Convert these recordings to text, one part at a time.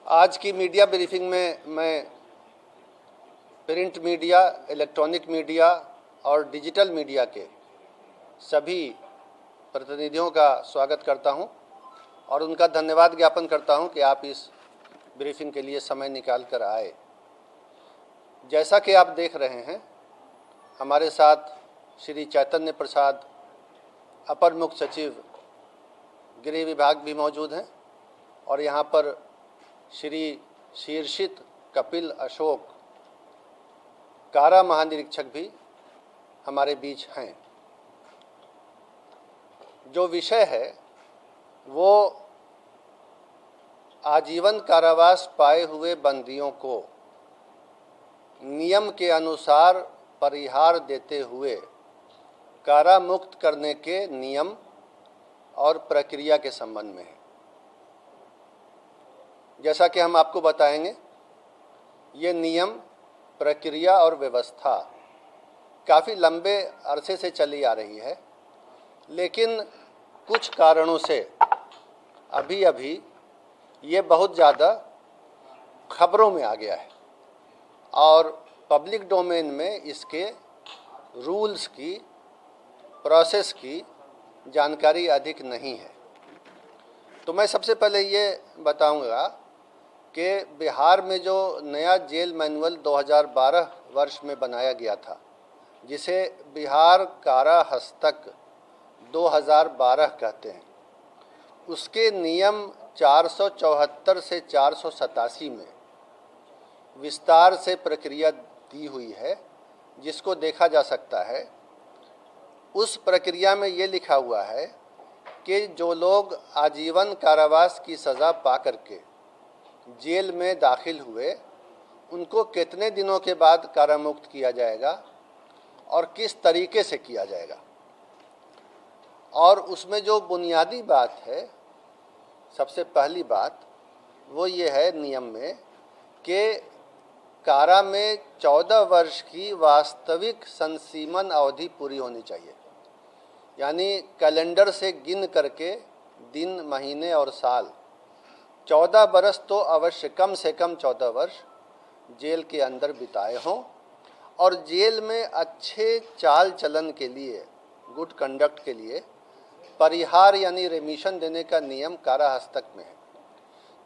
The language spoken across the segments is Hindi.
आज की मीडिया ब्रीफिंग में मैं प्रिंट मीडिया, इलेक्ट्रॉनिक मीडिया और डिजिटल मीडिया के सभी प्रतिनिधियों का स्वागत करता हूं और उनका धन्यवाद ज्ञापन करता हूं कि आप इस ब्रीफिंग के लिए समय निकाल कर आए। जैसा कि आप देख रहे हैं, हमारे साथ श्री चैतन्य प्रसाद, अपर मुख्य सचिव गृह विभाग भी मौजूद हैं और यहाँ पर श्री शीर्षित कपिल अशोक, कारा महानिरीक्षक भी हमारे बीच हैं। जो विषय है वो आजीवन कारावास पाए हुए बंदियों को नियम के अनुसार परिहार देते हुए कारा मुक्त करने के नियम और प्रक्रिया के संबंध में है। जैसा कि हम आपको बताएंगे, ये नियम, प्रक्रिया और व्यवस्था काफ़ी लंबे अरसे से चली आ रही है, लेकिन कुछ कारणों से अभी अभी ये बहुत ज़्यादा खबरों में आ गया है और पब्लिक डोमेन में इसके रूल्स की, प्रोसेस की जानकारी अधिक नहीं है। तो मैं सबसे पहले ये बताऊंगा कि बिहार में जो नया जेल मैनुअल 2012 वर्ष में बनाया गया था, जिसे बिहार कारा हस्तक 2012 कहते हैं, उसके नियम 474 से 487 में विस्तार से प्रक्रिया दी हुई है, जिसको देखा जा सकता है। उस प्रक्रिया में ये लिखा हुआ है कि जो लोग आजीवन कारावास की सज़ा पा करके जेल में दाखिल हुए, उनको कितने दिनों के बाद कारामुक्त किया जाएगा और किस तरीके से किया जाएगा। और उसमें जो बुनियादी बात है, सबसे पहली बात वो ये है नियम में कि कारा में 14 वर्ष की वास्तविक संसीमन अवधि पूरी होनी चाहिए। यानी कैलेंडर से गिन करके दिन, महीने और साल 14 बरस तो अवश्य, कम से कम 14 वर्ष जेल के अंदर बिताए हों और जेल में अच्छे चाल चलन के लिए, गुड कंडक्ट के लिए परिहार यानी रेमिशन देने का नियम कारा हस्तक में है।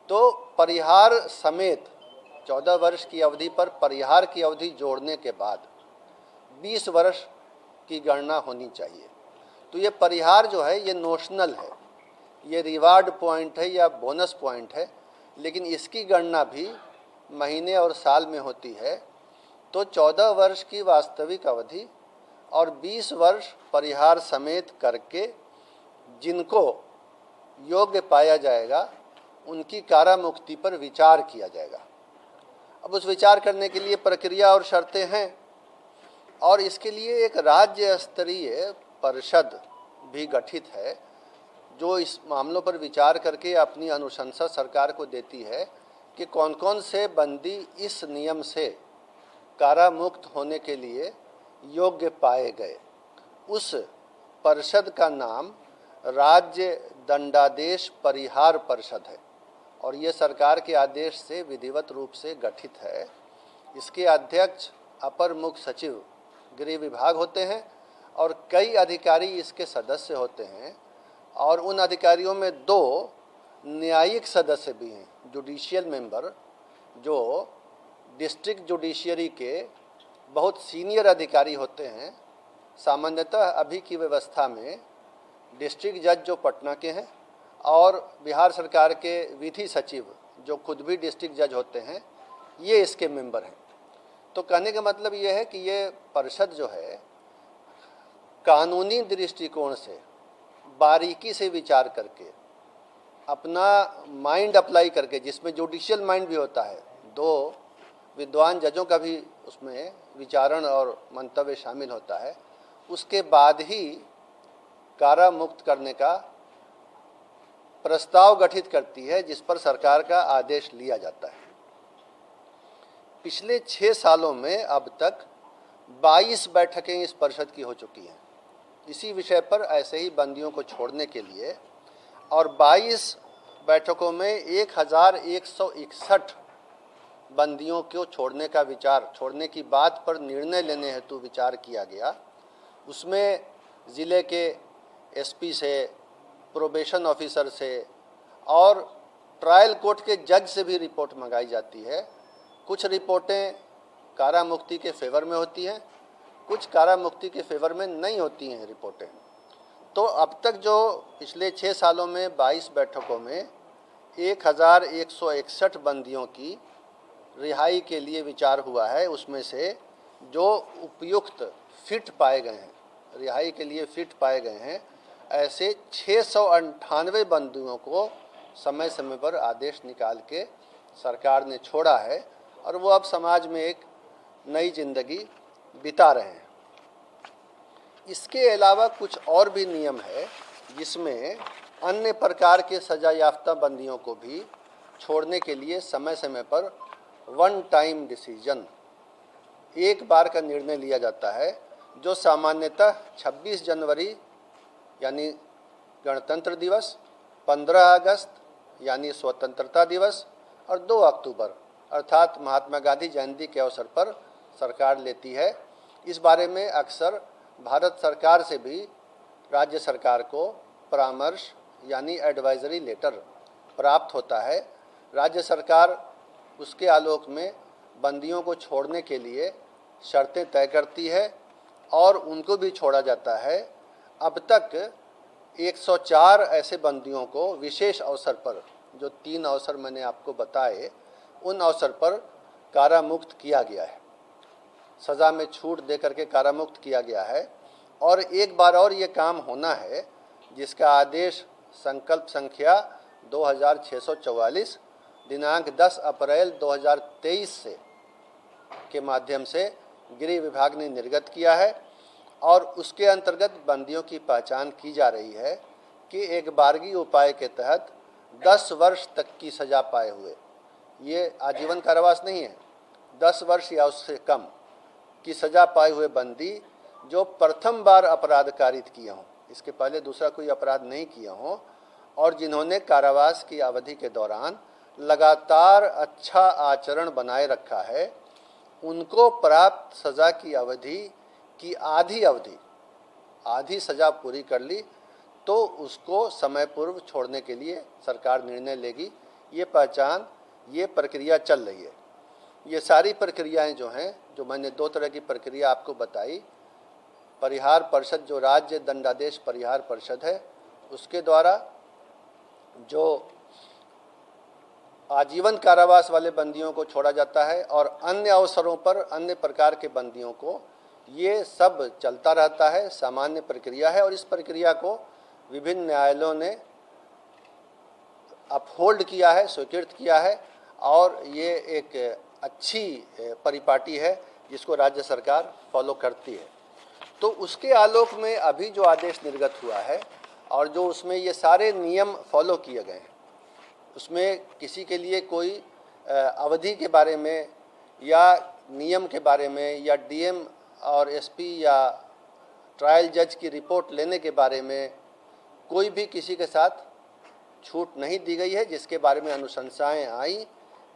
तो परिहार समेत 14 वर्ष की अवधि पर परिहार की अवधि जोड़ने के बाद 20 वर्ष की गणना होनी चाहिए। तो ये परिहार जो है ये नोशनल है, ये रिवार्ड पॉइंट है या बोनस पॉइंट है, लेकिन इसकी गणना भी महीने और साल में होती है। तो 14 वर्ष की वास्तविक अवधि और 20 वर्ष परिहार समेत करके जिनको योग्य पाया जाएगा, उनकी कारा मुक्ति पर विचार किया जाएगा। अब उस विचार करने के लिए प्रक्रिया और शर्तें हैं और इसके लिए एक राज्य स्तरीय परिषद भी गठित है, जो इस मामलों पर विचार करके अपनी अनुशंसा सरकार को देती है कि कौन कौन से बंदी इस नियम से कारा मुक्त होने के लिए योग्य पाए गए। उस परिषद का नाम राज्य दंडादेश परिहार परिषद है और ये सरकार के आदेश से विधिवत रूप से गठित है। इसके अध्यक्ष अपर मुख्य सचिव गृह विभाग होते हैं और कई अधिकारी इसके सदस्य होते हैं और उन अधिकारियों में 2 न्यायिक सदस्य भी हैं, जुडिशियल मेंबर, जो डिस्ट्रिक्ट जुडिशियरी के बहुत सीनियर अधिकारी होते हैं। सामान्यतः अभी की व्यवस्था में डिस्ट्रिक्ट जज जो पटना के हैं और बिहार सरकार के विधि सचिव जो खुद भी डिस्ट्रिक्ट जज होते हैं, ये इसके मेंबर हैं। तो कहने का मतलब ये है कि ये परिषद जो है कानूनी दृष्टिकोण से बारीकी से विचार करके, अपना माइंड अप्लाई करके, जिसमें जुडिशियल माइंड भी होता है, 2 विद्वान जजों का भी उसमें विचारण और मंतव्य शामिल होता है, उसके बाद ही कारा मुक्त करने का प्रस्ताव गठित करती है, जिस पर सरकार का आदेश लिया जाता है। पिछले 6 सालों में अब तक 22 बैठकें इस परिषद की हो चुकी हैं इसी विषय पर, ऐसे ही बंदियों को छोड़ने के लिए, और 22 बैठकों में 1161 बंदियों को छोड़ने की बात पर निर्णय लेने हेतु विचार किया गया। उसमें ज़िले के एसपी से, प्रोबेशन ऑफिसर से और ट्रायल कोर्ट के जज से भी रिपोर्ट मंगाई जाती है। कुछ रिपोर्टें कारा मुक्ति के फेवर में होती हैं, कुछ कारा मुक्ति के फेवर में नहीं होती हैं रिपोर्टें। तो अब तक जो पिछले 6 सालों में 22 बैठकों में 1161 बंदियों की रिहाई के लिए विचार हुआ है, उसमें से जो उपयुक्त फिट पाए गए हैं, रिहाई के लिए फिट पाए गए हैं, ऐसे 698 बंदियों को समय समय पर आदेश निकाल के सरकार ने छोड़ा है और वो अब समाज में एक नई जिंदगी बिता रहे हैं। इसके अलावा कुछ और भी नियम है जिसमें अन्य प्रकार के सजा याफ्ता बंदियों को भी छोड़ने के लिए समय समय पर वन टाइम डिसीजन, एक बार का निर्णय लिया जाता है, जो सामान्यतः 26 जनवरी यानी गणतंत्र दिवस, 15 अगस्त यानी स्वतंत्रता दिवस और 2 अक्टूबर अर्थात महात्मा गांधी जयंती के अवसर पर सरकार लेती है। इस बारे में अक्सर भारत सरकार से भी राज्य सरकार को परामर्श यानी एडवाइजरी लेटर प्राप्त होता है। राज्य सरकार उसके आलोक में बंदियों को छोड़ने के लिए शर्तें तय करती है और उनको भी छोड़ा जाता है। अब तक 104 ऐसे बंदियों को विशेष अवसर पर, जो 3 अवसर मैंने आपको बताए, उन अवसर पर कारामुक्त किया गया है, सज़ा में छूट दे करके कारामुक्त किया गया है। और एक बार और ये काम होना है जिसका आदेश संकल्प संख्या 2644 दिनांक 10 अप्रैल 2023 से के माध्यम से गृह विभाग ने निर्गत किया है और उसके अंतर्गत बंदियों की पहचान की जा रही है कि एक बारगी उपाय के तहत 10 वर्ष तक की सज़ा पाए हुए, ये आजीवन कारावास नहीं है, 10 वर्ष या उससे कम की सज़ा पाए हुए बंदी जो प्रथम बार अपराध कारित किए हों, इसके पहले दूसरा कोई अपराध नहीं किए हों, और जिन्होंने कारावास की अवधि के दौरान लगातार अच्छा आचरण बनाए रखा है, उनको प्राप्त सज़ा की अवधि की आधी सज़ा पूरी कर ली तो उसको समय पूर्व छोड़ने के लिए सरकार निर्णय लेगी। ये पहचान, ये प्रक्रिया चल रही है। ये सारी प्रक्रियाएं जो हैं, जो मैंने 2 तरह की प्रक्रिया आपको बताई, परिहार परिषद जो राज्य दंडादेश परिहार परिषद है उसके द्वारा जो आजीवन कारावास वाले बंदियों को छोड़ा जाता है और अन्य अवसरों पर अन्य प्रकार के बंदियों को, ये सब चलता रहता है, सामान्य प्रक्रिया है। और इस प्रक्रिया को विभिन्न न्यायालयों ने अपहोल्ड किया है, स्वीकृत किया है और ये एक अच्छी परिपाटी है जिसको राज्य सरकार फॉलो करती है। तो उसके आलोक में अभी जो आदेश निर्गत हुआ है और जो उसमें ये सारे नियम फॉलो किए गए हैं, उसमें किसी के लिए कोई अवधि के बारे में या नियम के बारे में या डीएम और एसपी या ट्रायल जज की रिपोर्ट लेने के बारे में कोई भी किसी के साथ छूट नहीं दी गई है। जिसके बारे में अनुशंसाएं आई,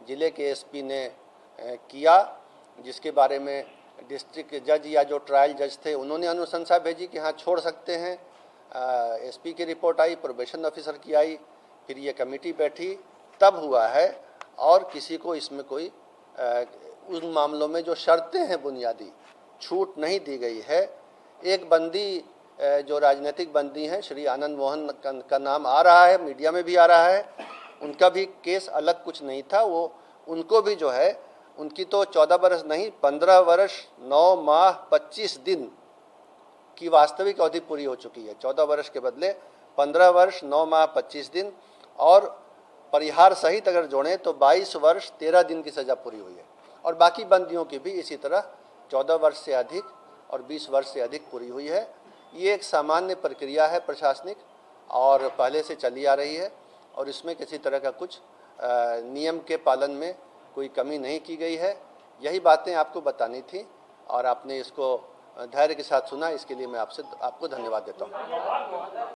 ज़िले के एसपी ने किया, जिसके बारे में डिस्ट्रिक्ट जज या जो ट्रायल जज थे उन्होंने अनुशंसा भेजी कि हाँ छोड़ सकते हैं। एसपी की रिपोर्ट आई, प्रोबेशन ऑफिसर की आई, फिर ये कमेटी बैठी, तब हुआ है। और किसी को इसमें कोई उन मामलों में जो शर्तें हैं बुनियादी, छूट नहीं दी गई है। एक बंदी जो राजनीतिक बंदी हैं, श्री आनंद मोहन का नाम आ रहा है, मीडिया में भी आ रहा है, उनका भी केस अलग कुछ नहीं था। वो उनको भी जो है, उनकी तो 14 वर्ष नहीं 15 वर्ष 9 माह 25 दिन की वास्तविक अवधि पूरी हो चुकी है। 14 वर्ष के बदले 15 वर्ष 9 माह 25 दिन और परिहार सहित अगर जोड़ें तो 22 वर्ष 13 दिन की सज़ा पूरी हुई है। और बाकी बंदियों की भी इसी तरह 14 वर्ष से अधिक और 20 वर्ष से अधिक पूरी हुई है। ये एक सामान्य प्रक्रिया है प्रशासनिक और पहले से चली आ रही है और इसमें किसी तरह का कुछ नियम के पालन में कोई कमी नहीं की गई है। यही बातें आपको बतानी थी और आपने इसको धैर्य के साथ सुना, इसके लिए मैं आपको धन्यवाद देता हूँ।